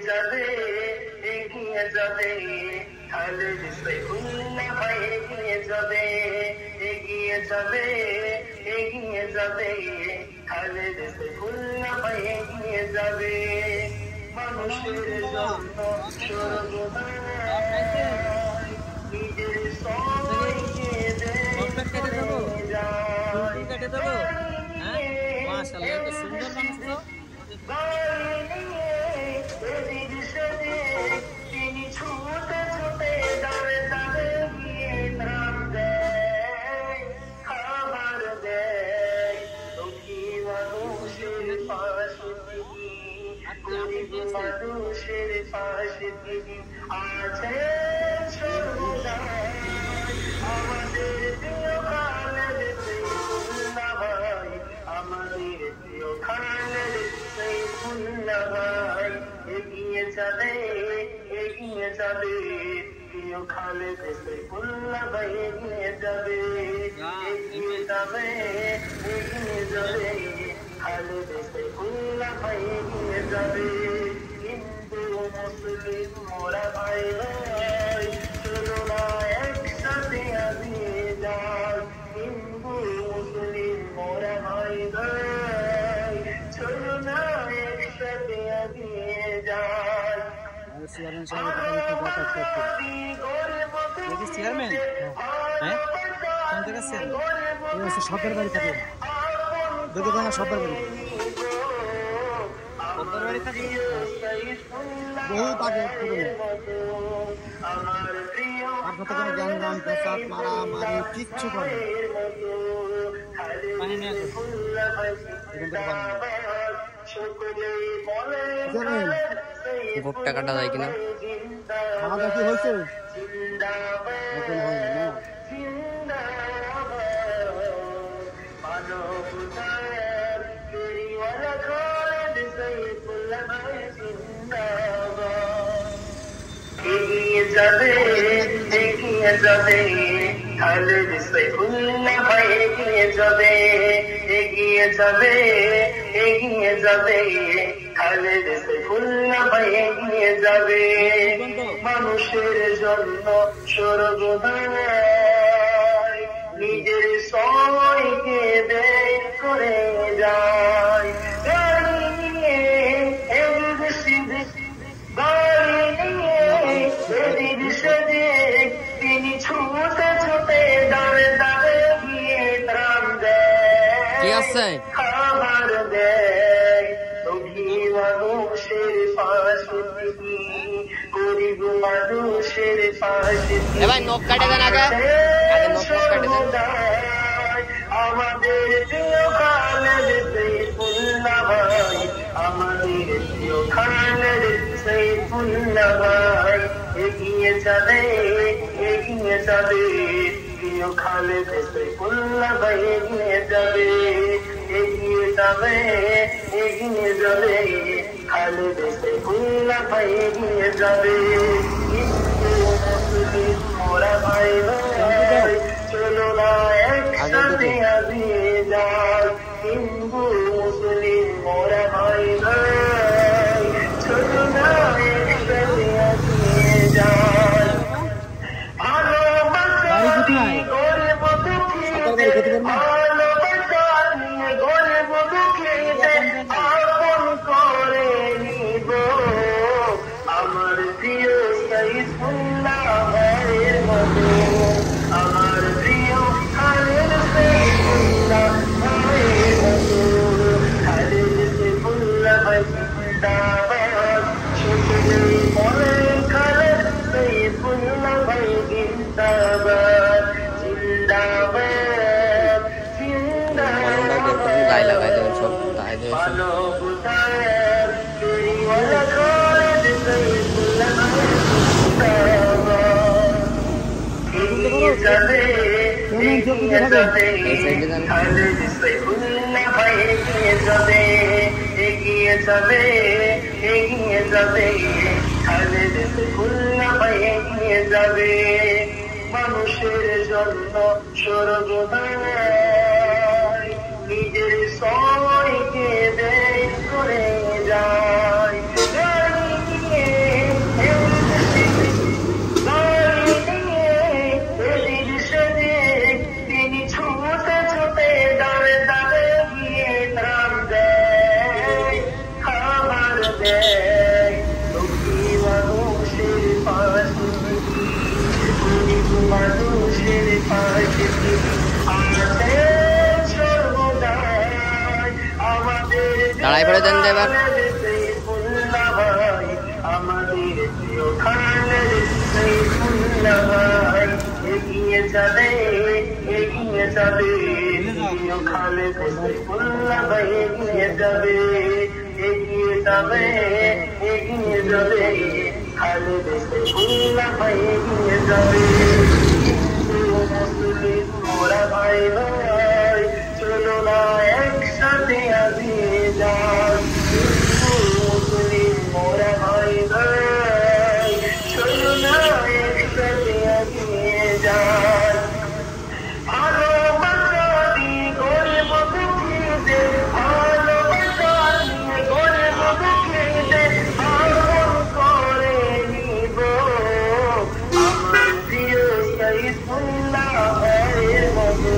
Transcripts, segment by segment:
যাবে এগিয়ে যাবে খালেদ সাইফুল্লাহ ভাই এগিয়ে যাবে এগিয়ে যাবে এগিয়ে যাবে খালেদ সাইফুল্লাহ ভাই এগিয়ে যাবে মানুষের জন্য সর্বদা নিজের সবাইকে তিনি ছুটে ছুটে দাঁড়ে দাঁড়ে গিয়ে ত্রাণ দেয় খাবার দেয় দুঃখী মানুষের পাশে তিনি গরিব মানুষের পাশে তিনি আছেন সর্বদা আমাদের প্রিয় খালেদ সাইফুল্লাহ ভাই আমাদের প্রিয় খালেদ সাইফুল্লাহ ভাই এগিয়ে যাবে এগিয়ে যাবে প্রিয় খালেদ সাইফুল্লাহ ভাই এগিয়ে যাবে এগিয়ে যাবে এগিয়ে যাবে খালেদ সাইফুল্লাহ ভাই এগিয়ে যাবে হিন্দু মুসলিম মোরা ভাই ভাই চলো না একসাথে এগিয়ে যাই হিন্দু মুসলিম মোরা ভাই ভাই চলো না একসাথে এগিয়ে যাই সরকার বাড়ি থাকে সরকার বাড়ি বহুত আগে আপনার কোনো জ্ঞান প্রসাদ মারামারি কিচ্ছু করে ভুট্টা কাটা যায় কিনা খাওয়া দাওয়া কি হয়েছে এখন হয় না এগিয়ে যাবে এগিয়ে যাবে খালেদ সাইফুল্লাহ ভাই এগিয়ে যাবে এগিয়ে যাবে এগিয়ে যাবে খালেদ সাইফুল্লাহ ভাই এগিয়ে যাবে মানুষের জন্য সর্বদা নিজের সময়কে ব্যয় করে যায় তিনি ছুটে ছুটে দাঁড়ে দাঁড়ে গিয়ে ত্রাণ দেয় খাবার দেয় দুঃখী মানুষের পাশে তিনি গরিব মানুষের পাশে আমাদের প্রিয় খালেদ সাইফুল্লাহ ভাই আমাদের প্রিয় খালেদ সাইফুল্লাহ ভাই এগিয়ে যাবে এগিয়ে যাবে প্রিয় খালেদ সাইফুল্লাহ ভাই এগিয়ে যাবে এগিয়ে যাবে এগিয়ে যাবে খালেদ সাইফুল্লাহ ভাই এগিয়ে যাবে হিন্দু মুসলিম মোরা ভাই ভাই চলো না একসাথে এগিয়ে যাই হিন্দু মুসলিম মোরা ভাই ভাই চলো না একসাথে এগিয়ে যাই ভালোবাসা গরিব দুঃখীদের ভালোবাসা নিয়ে গরিব দুঃখীদের আপন করে নিব আমার প্রিয় সাইফুল্লাহ ভাইয়ের মতো আমার প্রিয় খালেদ সাইফুল্লাহ ভাইয়ের মতো খালেদ সাইফুল্লাহ ভাই জিন্দাবাদ সকলেই বলেন খালেদ সাইফুল্লাহ ভাই জিন্দাবাদ জিন্দাবাদ জিন্দাবাদ মানবতার ফেরিওয়ালা খালেদ সাইফুল্লাহ ভাই জিন্দাবাদ এগিয়ে যাবে এগিয়ে যাবে খালেদ সাইফুল্লাহ ভাই এগিয়ে যাবে এগিয়ে যাবে এগিয়ে যাবে খালেদ সাইফুল্লাহ ভাই এগিয়ে যাবে মানুষের জন্য সর্বদা নিজের সময়কে ব্যয় করে যায় দেয় দুঃখী মানুষের পাশে গরিব মানুষের পাশে আছে সর্বদাই আমাদের দাঁড়াই পড়ে দেন এবার আমাদের প্রিয় খালেদ সাইফুল্লাহ ভাই এগিয়ে যাবে প্রিয় খালেদ সাইফুল্লাহ ভাই এগিয়ে যাবে খালেদ সাইফুল্লাহ ভাই এগিয়ে যাবে মুসলিম মোরা ভাই ভাই চলো না একসাথে এগিয়ে যাই মুসলিম মোরা ভাই ভাই চলো না একসাথে এগিয়ে যাই ভালোবাসা দিয়ে গরিব দুঃখীদের ভালোবাসা দিয়ে গরিব দুঃখীদের আপন করে নিব আমার প্রিয় সাইফুল্লাহ ভাইয়ের মতো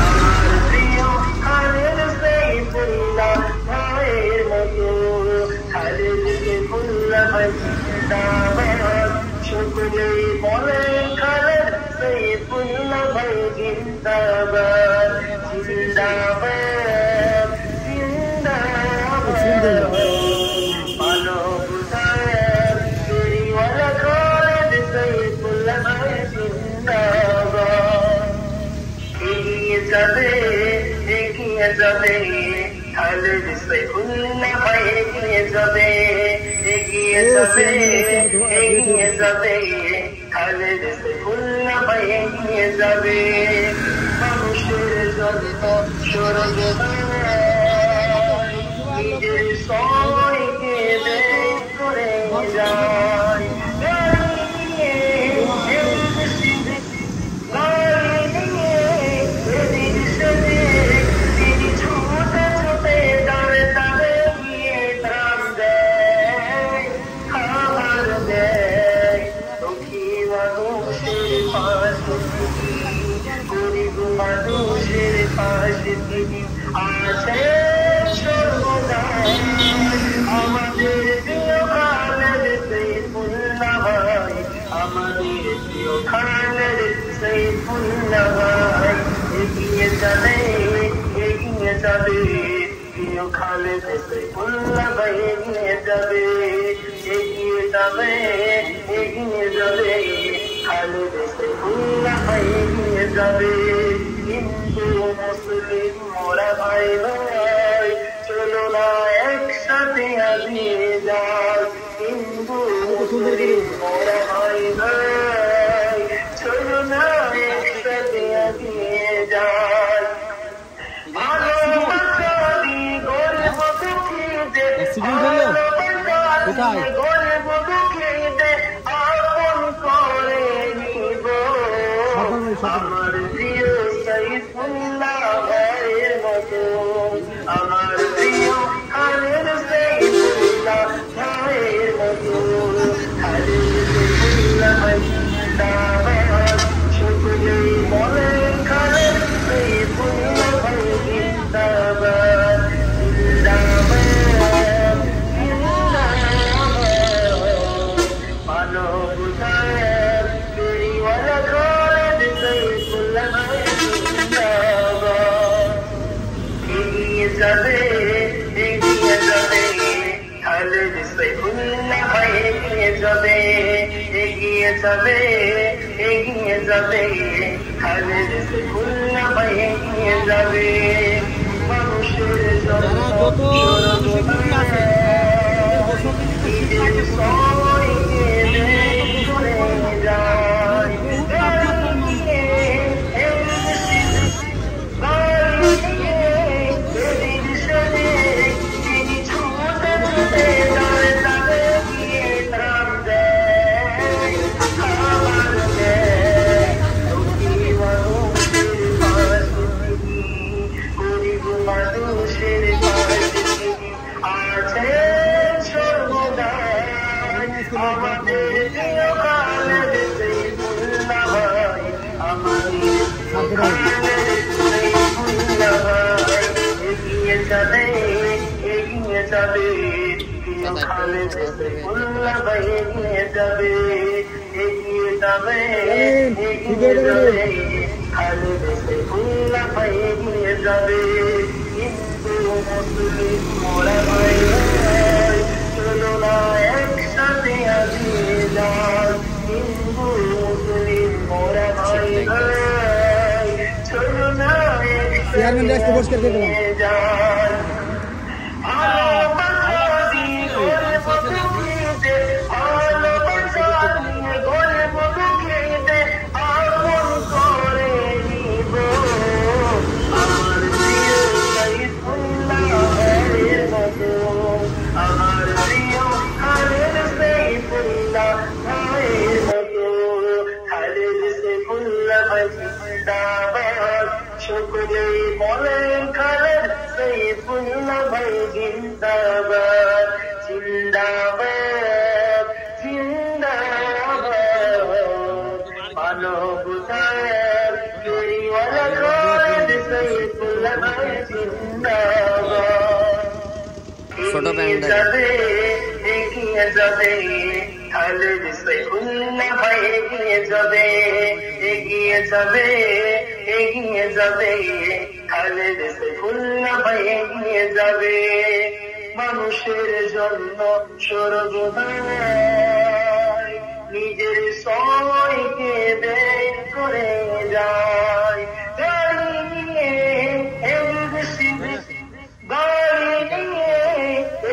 আমার প্রিয় খালেদ সাইফুল্লাহ ভাইয়ের মতো খালেদ সাইফুল্লাহ ভাই জিন্দাবাদ সকলেই বলেন খালেদ সাইফুল্লাহ ভাই জিন্দাবাদ জিন্দাবাদ জিন্দাবাদ মানবতার ফেরিওয়ালা খালেদ সাইফুল্লাহ ভাই জিন্দাবাদ এগিয়ে যাবে খালেদ সাইফুল্লাহ ভাই এগিয়ে যাবে খালেদ সাইফুল্লাহ ভাই এগিয়ে যাবে মানুষের জন্য নিজের সময়কে বের করে যায় গরিব মানুষের পাশে তিনি আছে সর্বদাই আমাদের প্রিয় খালেদ সাইফুল্লাহ ভাই আমাদের প্রিয় খালেদ সাইফুল্লাহ ভাই এগিয়ে যাবে প্রিয় খালেদ সাইফুল্লাহ ভাই এগিয়ে যাবে খালেদ সাইফুল্লাহ ভাই এগিয়ে যাবে হিন্দু মুসলিম মোরা ভাই ভাই চলো না একসাথে এগিয়ে যাই হিন্দু মুসলিম মোরা ভাই ভাই চলো না একসাথে এগিয়ে যাই ভালোবাসা দিয়ে গরিব দুঃখীদের গরিব দুঃখীদের আপন করে নিব আমার প্রিয় সাইফুল্লাহ ভাইয়ের মতো আমার প্রিয় খালেদ সাইফুল্লাহ ভাইয়ের মতো খালেদ সাইফুল্লাহ ভাই জিন্দাবাদ সকলেই বলেন খালেদ সাইফুল্লাহ ভাই জিন্দাবাদ জিন্দাবাদ মানবতার ফেরিওয়ালা খালেদ সাইফুল্লাহ ভাই জিন্দাবাদ এগিয়ে যাবে খালেদ সাইফুল্লাহ ভাই এগিয়ে যাবে খালেদ সাইফুল্লাহ ভাই এগিয়ে যাবে মানুষের জন্য নিজের সময়কে বের করে যায় তিনি ছুটে ছুটে দাঁড়ে দাঁড়ে গিয়ে ত্রাণ দেয় খাবার দেয় দুঃখী মানুষের পাশে তিনি গরিব মানুষের পাশে তিনি আছে সর্বদাই আমাদের প্রিয় খালেদ সাইফুল্লাহ ভাই আমাদের প্রিয় খালেদ সাইফুল্লাহ ভাই এগিয়ে যাবে প্রিয় খালেদ সাইফুল্লাহ ভাই এগিয়ে যাবে, এগিয়ে যাবে, এগিয়ে যাবে, খালেদ সাইফুল্লাহ ভাই এগিয়ে যাবে। হিন্দু মুসলিম মোরা ভাই ভাই, চলো না একসাথে এগিয়ে যাই। হিন্দু মুসলিম মোরা ভাই ভাই, চলো না একসাথে এগিয়ে যাই। সকলেই বলেন খালেদ সাইফুল্লাহ ভাই জিন্দাবাদ, জিন্দাবাদ, জিন্দাবাদ। মানবতার ফেরিওয়ালা খালেদ সাইফুল্লাহ ভাই জিন্দাবাদ। এগিয়ে যাবে, এগিয়ে যাবে, খালেদ সাইফুল্লাহ ভাই এগিয়ে যাবে, এগিয়ে যাবে, এগিয়ে যাবে, খালেদ সাইফুল্লাহ ভাই এগিয়ে যাবে। মানুষের জন্য সর্বদাই নিজের সময়কে ব্যয় করে যায়। গাড়ি নিয়ে এদিক সেদিক, গাড়ি নিয়ে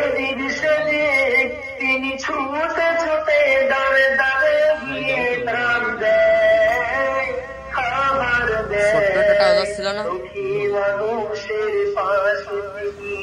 এদিক সেদিক, তিনি ছুটে ছুটে দাঁড়ে দাঁড়ে গিয়ে ত্রাণ দেয়, খাবার দেয়। দুঃখী মানুষের পাশে তিনি,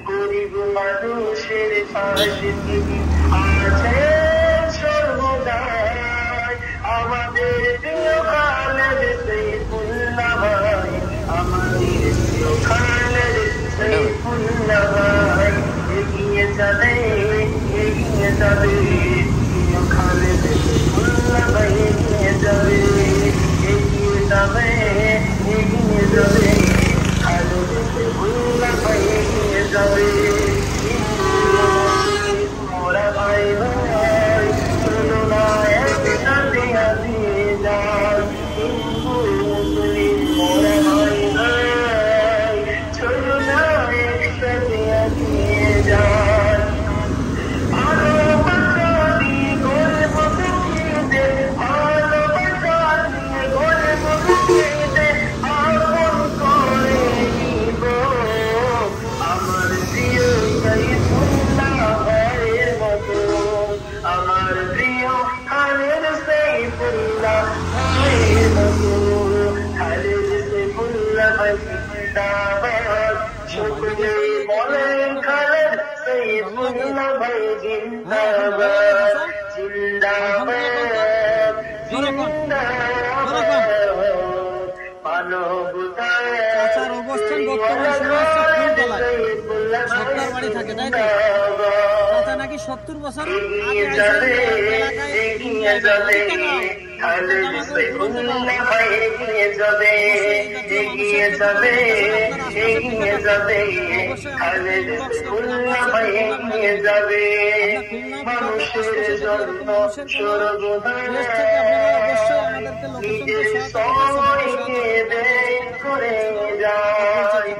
গরিব মানুষের পাশে তিনি আছেন সর্বদাই। আমাদের প্রিয় খালেদ সাইফুল্লাহ ভাই, আমাদের প্রিয় খালেদ সাইফুল্লাহ ভাই, এগিয়ে যাবে, এগিয়ে যাবে, প্রিয় খালেদ সাইফুল্লাহ ভাই এগিয়ে যাবে, এগিয়ে যাবে, এগিয়ে যাবে, খালেদ সাইফুল্লাহ ভাই এগিয়ে যাবে। মোরা ভাই ভাই, চলো না একসাথে এগিয়ে যাই। হিন্দু মুসলিম মোরা ভাই ভাই, চলো না একসাথে এগিয়ে যাই। ভালোবাসা দিয়ে গর্ব দুঃখীতে, ভালোবাসা দিয়ে গর্ব দুঃখীতে আপন করে নিব। আমার প্রিয় সাইফুল্লাহ ভাইয়ের মতো, আমার প্রিয় খালেদ সাইফুল্লাহ ভাইয়ের মতো, খালেদ সাইফুল্লাহ ভাই জিন্দাবাদ। সকলেই বলেন খালেদ সাইফুল্লাহ ভাই জিন্দাবাদ, জিন্দাবাদ, জিন্দাবাদ। মানবতার অবস্থান বর্তমান সরকার বাড়ি থাকে, তাই তো? চাচা নাকি 70 বছর এগিয়ে যাবে, এগিয়ে যাবে, খালেদ সাইফুল্লাহ ভাই এগিয়ে যাবে, এগিয়ে যাবে, এগিয়ে যাবে, খালেদ সাইফুল্লাহ ভাই এগিয়ে যাবে। মানুষের জন্য সর্বদাই নিজের সময়কে ব্যয় করে যায়।